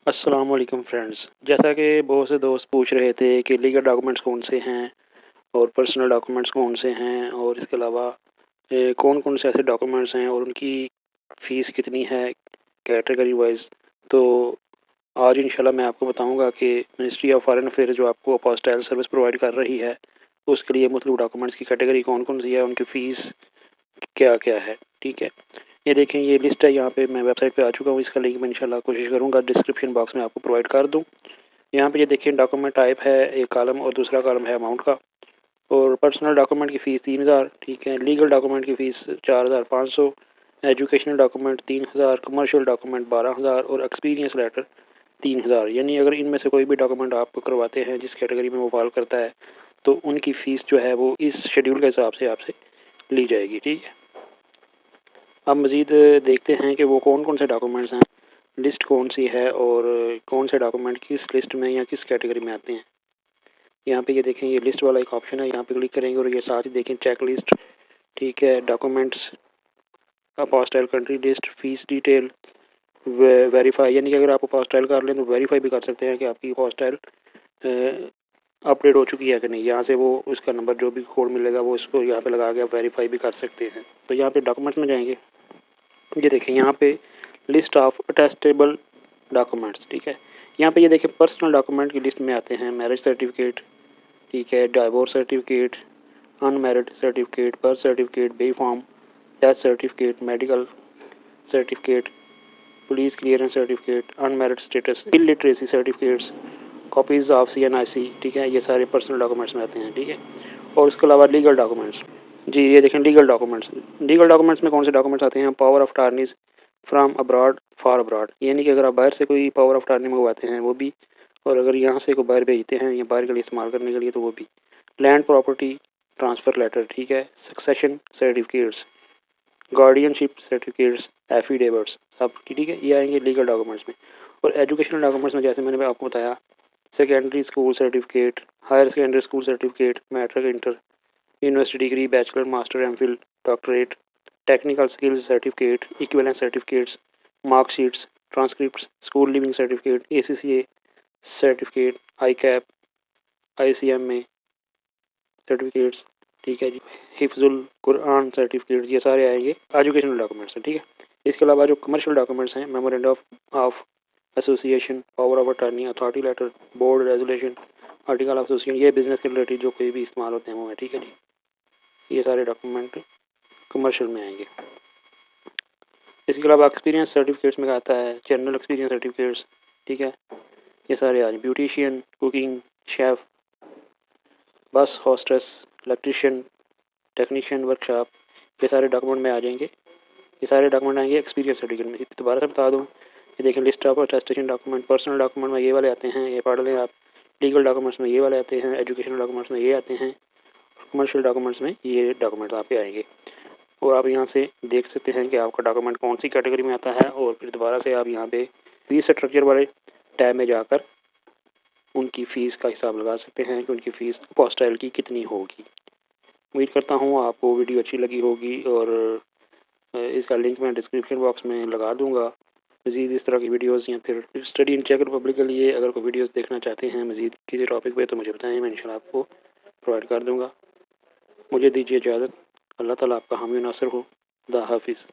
अस्सलाम वालेकुम फ्रेंड्स। जैसा कि बहुत से दोस्त पूछ रहे थे कि लीगल डॉक्यूमेंट्स कौन से हैं और पर्सनल डॉक्यूमेंट्स कौन से हैं और इसके अलावा कौन कौन से ऐसे डॉक्यूमेंट्स हैं और उनकी फ़ीस कितनी है कैटेगरी वाइज। तो आज इंशाल्लाह मैं आपको बताऊंगा कि मिनिस्ट्री ऑफ फॉरेन अफेयर जो आपको अपोस्टाइल सर्विस प्रोवाइड कर रही है उसके लिए मतलब डॉक्यूमेंट्स की कैटेगरी कौन कौन सी है, उनकी फ़ीस क्या क्या है। ठीक है, ये देखें, ये लिस्ट है। यहाँ पे मैं वेबसाइट पे आ चुका हूँ। इसका लिंक मैं इंशाल्लाह कोशिश करूँगा डिस्क्रिप्शन बॉक्स में आपको प्रोवाइड कर दूँ। यहाँ पे ये देखिए, डॉक्यूमेंट टाइप है एक कॉलम और दूसरा कॉलम है अमाउंट का। और पर्सनल डॉक्यूमेंट की फ़ीस 3000, ठीक है। लीगल डॉक्यूमेंट की fees 4500, educational document 3000, commercial document 12000 और एक्सपीरियंस लेटर 3000। यानी अगर इनमें से कोई भी डॉक्यूमेंट आप करवाते हैं जिस कैटेगरी में वो फॉल करता है तो उनकी फ़ीस जो है वो इस शेड्यूल के हिसाब से आपसे ली जाएगी। ठीक है, अब मज़ीद देखते हैं कि वो कौन कौन से डॉक्यूमेंट्स हैं, लिस्ट कौन सी है और कौन से डॉक्यूमेंट किस लिस्ट में या किस कैटेगरी में आते हैं। यहाँ पे ये देखें, ये लिस्ट वाला एक ऑप्शन है, यहाँ पे क्लिक करेंगे और ये साथ ही देखें चेक लिस्ट, ठीक है, documents, apostille country list, fees detail, verify. यानी कि अगर आप अपोस्टाइल कर लें तो वेरीफाई भी कर सकते हैं कि आपकी अपोस्टाइल अपडेट हो चुकी है कि नहीं। यहाँ से वो उसका नंबर जो भी कोड मिलेगा वो उसको यहाँ पे लगा के आप वेरीफाई भी कर सकते हैं। तो यहाँ पे डॉक्यूमेंट्स में जाएंगे, ये देखें यहाँ पे लिस्ट ऑफ अटेस्टेबल डॉक्यूमेंट्स, ठीक है। यहाँ पे ये देखें पर्सनल डॉक्यूमेंट की लिस्ट में आते हैं मैरिज सर्टिफिकेट, ठीक है, divorce certificate, unmarried certificate, birth certificate, bay form, death certificate, medical certificate, police clearance certificate, unmarried status, illiteracy certificates, copies of CNIC, ठीक है। ये सारे पर्सनल डॉक्यूमेंट्स में आते हैं, ठीक है। और उसके अलावा लीगल डॉक्यूमेंट्स, जी ये देखें लीगल डॉक्यूमेंट्स। लीगल डॉक्यूमेंट्स में कौन से डॉक्यूमेंट्स आते हैं, power of attorney from abroad for abroad, यानी कि अगर आप बाहर से कोई पावर ऑफ टार्नी मंगवाते हैं वो भी, और अगर यहाँ से को बाहर भेजते हैं या बाहर के लिए इस्तेमाल करने के लिए तो वो भी। लैंड प्रॉपर्टी ट्रांसफ़र लेटर, ठीक है। Succession certificates, guardianship certificates, affidavits, सब ठीक है, ये आएंगे लीगल डॉक्यूमेंट्स में। और एजुकेशनल डॉक्यूमेंट्स में जैसे मैंने आपको बताया, secondary school certificate, higher secondary school certificate, matric inter, university degree, bachelor, master, MPhil, doctorate, technical skills certificate, equivalence certificates, marksheets, transcripts, school leaving certificate, ACCA certificate, ICAP, ICMA certificates, ठीक है जी, हिफ्जुल Quran certificate, ये सारे आएंगे educational documents हैं, ठीक है। इसके अलावा जो कमर्शियल डॉक्यूमेंट्स हैं, memorandum of association, power of attorney, authority letter, board resolution, article of association, ये बिजनेस के रिलेटेड जो कोई भी इस्तेमाल होते हैं वो है, ठीक है जी। ये सारे डॉक्यूमेंट कमर्शियल में आएंगे। इसके अलावा एक्सपीरियंस सर्टिफिकेट्स में आता है जनरल एक्सपीरियंस सर्टिफिकेट्स, ठीक है। ये सारे आज ब्यूटिशियन, कुकिंग, शेफ़, बस हॉस्टेस, इलेक्ट्रिशियन, टेक्नीशियन, वर्कशॉप, ये सारे डॉक्यूमेंट में आ जाएंगे। ये सारे डॉक्यूमेंट आएंगे एक्सपीरियंस सर्टिफिकेट में। दोबारा से बता दूँ, ये देखें list of attestation document, personal document में ये वाले आते हैं, ये पढ़ लें आप। लीगल डॉक्यूमेंट्स में ये वाले आते हैं, एजुकेशनल डॉक्यूमेंट्स में ये आते हैं, कमर्शियल डॉक्यूमेंट्स में ये डॉक्यूमेंट आपके आएंगे। और आप यहाँ से देख सकते हैं कि आपका डॉक्यूमेंट कौन सी कैटेगरी में आता है। और फिर दोबारा से आप यहाँ पे फीस स्ट्रक्चर वाले टैब में जाकर उनकी फ़ीस का हिसाब लगा सकते हैं कि उनकी फ़ीस अपोस्टाइल की कितनी होगी। उम्मीद करता हूँ आपको वीडियो अच्छी लगी होगी और इसका लिंक मैं डिस्क्रिप्शन बॉक्स में लगा दूँगा। मज़ीद इस तरह की वीडियोज़ या फिर स्टडी इन चेक रिपब्लिक के लिए अगर कोई वीडियोज़ देखना चाहते हैं मज़ीद किसी टॉपिक पे तो मुझे बताएं, मैं इंशाल्लाह आपको प्रोवाइड कर दूँगा। मुझे दीजिए इजाज़त। अल्लाह ताला आपका हामी नासिर हो। खुदा हाफिज़।